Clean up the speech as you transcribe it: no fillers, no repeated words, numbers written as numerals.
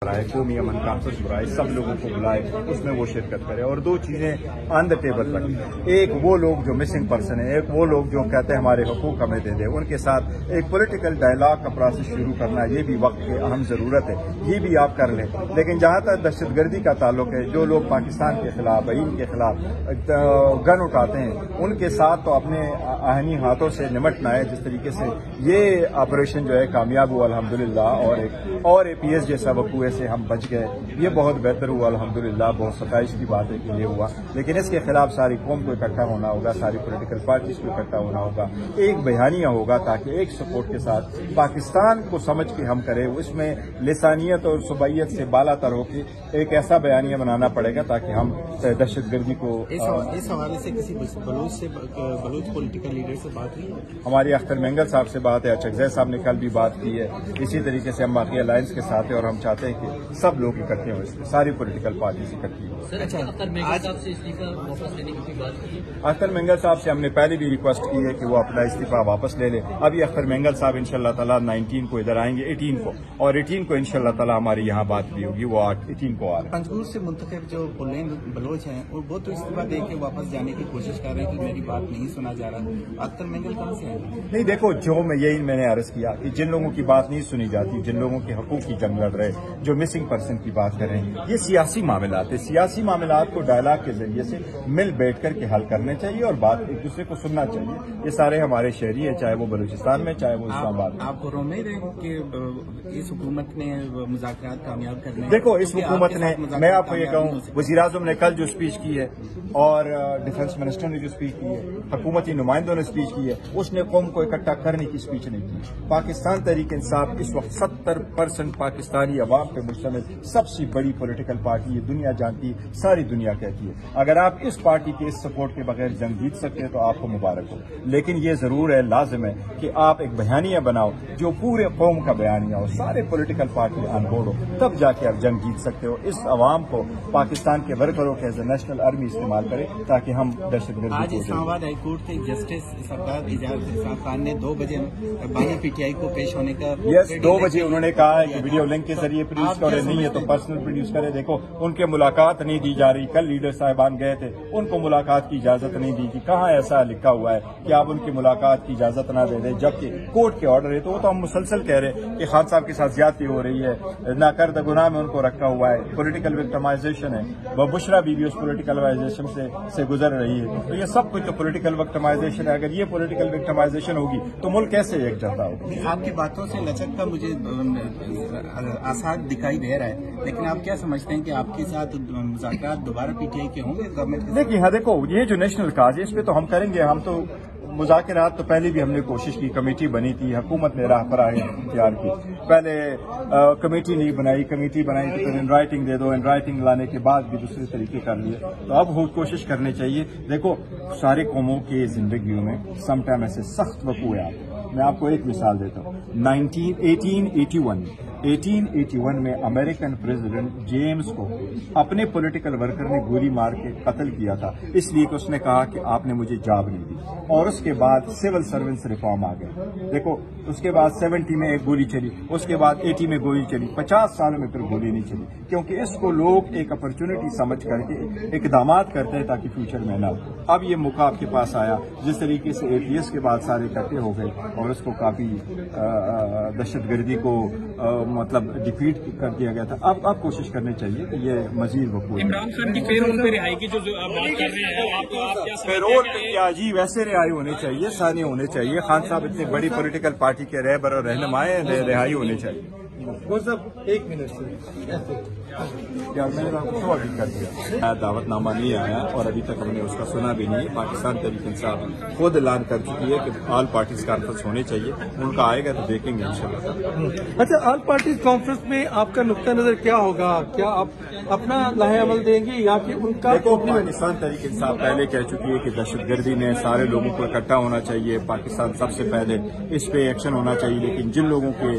برائے قومی امن کانفرنس برائے سب لوگوں کو بلائے، اس میں وہ شرکت کرے اور دو چیزیں آن دا ٹیبل رکھیں، ایک وہ لوگ جو مسنگ پرسن ہیں، ایک وہ لوگ جو کہتے ہیں ہمارے حقوق ہمیں دے دیں، ان کے ساتھ ایک پولیٹیکل ڈائلاگ کا پروسیس شروع کرنا، یہ بھی وقت کی اہم ضرورت ہے، یہ بھی آپ کر لیں۔ لیکن جہاں تک دہشت گردی کا تعلق ہے، جو لوگ پاکستان کے خلاف آئین کے خلاف گن اٹھاتے ہیں، ان کے ساتھ تو اپنے آہنی ہاتھوں سے نمٹنا ہے۔ جس طریقے سے یہ آپریشن جو ہے کامیاب ہوا الحمدللہ، اور اے پی ایس جیسا وقوع سے ہم بچ گئے، یہ بہت بہتر ہوا الحمدللہ، بہت ستائش کی بات ہے کہ یہ ہوا۔ لیکن اس کے خلاف ساری قوم کو اکٹھا ہونا ہوگا، ساری پولیٹیکل پارٹیز کو اکٹھا ہونا ہوگا، ایک بیانیہ ہوگا تاکہ ایک سپورٹ کے ساتھ پاکستان کو سمجھ کے ہم کریں، اس میں لسانیت اور صوبائیت سے بالا تر ہو کے ایک ایسا بیانیہ بنانا پڑے گا تاکہ ہم دہشت گردی کو اس حوالے سے کسی بلوچ پولیٹیکل لیڈر سے بات ہوئی؟ ہماری اختر مینگل صاحب سے بات ہے، اچھک زید صاحب نے کل بھی بات کی ہے، اسی طریقے سے ہم باقی الائنس کے ساتھ ہیں اور ہم چاہتے ہیں کہ سب لوگ اکٹھے ہوں، اس میں ساری پولیٹیکل پارٹیز اکٹھی ہوں۔ اختر مینگل صاحب سے استعفیٰ واپس لینے کی بات کی؟ اختر مینگل صاحب سے ہم نے پہلے بھی ریکویسٹ کی ہے کہ وہ اپنا استعفیٰ واپس لے لیں۔ ابھی اختر مینگل صاحب انشاءاللہ تعالیٰ 19 کو ادھر آئیں گے، 18 کو، اور 18 کو انشاءاللہ تعالیٰ ہماری یہاں بات بھی ہوگی، وہ 18 کو آ رہے ہیں۔ پنجگور سے منتخب جو بلوچ ہیں وہ تو استعفیٰ دے کے واپس جانے کی کوشش کر رہے ہیں کہ میری بات نہیں سنا جا رہا، اختر مینگل کہاں سے ہیں؟ نہیں دیکھو، میں نے عرض کیا کہ جن لوگوں کی بات نہیں سنی جاتی، جن لوگوں کے حقوق کی جنگ لڑ رہے، جو مسنگ پرسن کی بات کر رہے ہیں، یہ سیاسی معاملات ہیں، سیاسی معاملات کو ڈائلاگ کے ذریعے سے مل بیٹھ کر کے حل کرنے چاہیے اور بات ایک دوسرے کو سننا چاہیے۔ یہ سارے ہمارے شہری ہیں، چاہے وہ بلوچستان میں، چاہے وہ اسلام آباد میں۔ آپ رو نہیں رہے کہ اس حکومت نے مذاکرات کامیاب کرنے؟ دیکھو، اس حکومت نے، میں آپ کو یہ کہوں، وزیر اعظم نے کل جو اسپیچ کی ہے اور ڈیفنس منسٹر نے جو اسپیچ کی ہے، حکومتی نمائندوں نے اسپیچ کی ہے، اس نے قوم کو اکٹھا کرنے کی اسپیچ نہیں کی۔ پاکستان تحریک انصاف اس وقت 70% پاکستانی عوام پہ مشتمل سب سے بڑی پولیٹیکل پارٹی ہے، دنیا جانتی ہے، ساری دنیا کہتی ہے۔ اگر آپ اس پارٹی کے اس سپورٹ کے بغیر جنگ جیت سکتے ہیں تو آپ کو مبارک ہو، لیکن یہ ضرور ہے، لازم ہے کہ آپ ایک بیانیہ بناؤ جو پورے قوم کا بیانیہ ہو، سارے پولیٹیکل پارٹی آن بورڈ ہو، تب جا کے آپ جنگ جیت سکتے ہو۔ اس عوام کو پاکستان کے ورکروں کے ایز اے نیشنل آرمی استعمال کرے تاکہ ہم دہشت گردی آج اسلام آباد ہائی کورٹ سے جسٹس سردار اعجاز احسان خان نے 2 بجے بانی پی ٹی آئی کو پیش ہونے کا 2 بجے انہوں نے کہا ہے کہ ویڈیو لنک کے ذریعے پروڈیوس کرے، نہیں ہے تو پرسنل پروڈیوس کرے۔ دیکھو، ان کے ملاقات نہیں دی جا رہی، کل لیڈر صاحبان گئے تھے، ان کو ملاقات کی اجازت نہیں دی گئی۔ کہاں ایسا لکھا ہوا ہے کہ آپ ان کی ملاقات کی اجازت نہ دے دیں جبکہ کورٹ کے آرڈر ہے؟ تو وہ تو ہم مسلسل کہہ رہے ہیں کہ خان صاحب کے ساتھ زیادتی ہو رہی ہے، ناکردہ گناہ میں ان کو رکھا ہوا ہے، پولیٹیکل وکٹمائزیشن ہے، وہ بشرا بی اس پولیٹیکل وکٹمائزیشن سے گزر رہی ہے۔ تو یہ سب کچھ تو پولیٹیکل وکٹمائزیشن ہے۔ اگر یہ پولیٹیکل وکٹمائزیشن ہوگی تو ملک کیسے یکجہتا ہوگا؟ آپ کی باتوں سے لچک کا مجھے آثار دکھائی دے رہا ہے، لیکن آپ کیا سمجھتے ہیں کہ آپ کے ساتھ مذاکرات دوبارہ پی ٹی آئی کے ہوں گے گورنمنٹ کے؟ دیکھیے، ہاں دیکھو، یہ جو نیشنل کاز ہے اس پہ تو ہم کریں گے۔ ہم تو مذاکرات تو پہلے بھی ہم نے کوشش کی، کمیٹی بنی تھی، حکومت نے راہ پر آئے اختیار کی، پہلے کمیٹی نہیں بنائی، کمیٹی بنائی تو پھر in writing they do, in writing لانے کے بعد بھی دوسرے طریقے کر لیے۔ تو اب کوشش کرنی چاہیے۔ دیکھو، سارے قوموں کی زندگیوں میں سم ٹائم ایسے سخت وقوع آتے ہیں۔ میں آپ کو ایک مثال دیتا ہوں، 1881 میں امریکن پریزیڈنٹ جیمز کو اپنے پولیٹیکل ورکر نے گولی مار کے قتل کیا تھا، اس لیے کہ اس نے کہا کہ آپ نے مجھے جاب نہیں دی، اور اس کے بعد سول سرونس ریفارم آ گئے۔ دیکھو، اس کے بعد 70 میں ایک گولی چلی، اس کے بعد 80 میں گولی چلی، 50 سالوں میں پھر گولی نہیں چلی، کیونکہ اس کو لوگ ایک اپرچونٹی سمجھ کر کے اقدامات کرتے ہیں تاکہ فیوچر میں نہ ہو۔ اب یہ موقع آپ کے پاس آیا، جس طریقے سے APS کے بعد سارے اکٹھے ہو گئے اور اس کو کافی دہشت گردی کو مطلب ڈیفیٹ کر دیا گیا تھا۔ اب کوشش کرنی چاہیے کہ یہ مزید وقوع۔ عمران خان کی پہ رہائی کی جو بات کر رہے ہیں، آپ پیرول پہ کیا جی، ویسے رہائی ہونی چاہیے، ثانی ہونے چاہیے۔ خان صاحب اتنی بڑی پولیٹیکل پارٹی کے رہبر اور رہنما ہیں، رہائی ہونی چاہیے۔ ایک منٹ سے یار میں نے آپ کو ابھی کر دیا، دعوت نامہ نہیں آیا اور ابھی تک ہم نے اس کا سنا بھی نہیں۔ پاکستان تحریک انصاف خود اعلان کر چکی ہے کہ آل پارٹیز کانفرنس ہونی چاہیے، ان کا آئے گا تو دیکھیں گے انشاءاللہ۔ اچھا، آل پارٹیز کانفرنس میں آپ کا نقطہ نظر کیا ہوگا؟ کیا آپ اپنا لاہ عمل دیں گے یا کہ ان کا؟ دیکھو، پاکستان تحریک انصاف پہلے کہہ چکی ہے کہ دہشت گردی نے سارے لوگوں کو اکٹھا ہونا چاہیے، پاکستان سب سے پہلے اس پہ ایکشن ہونا چاہیے، لیکن جن لوگوں کے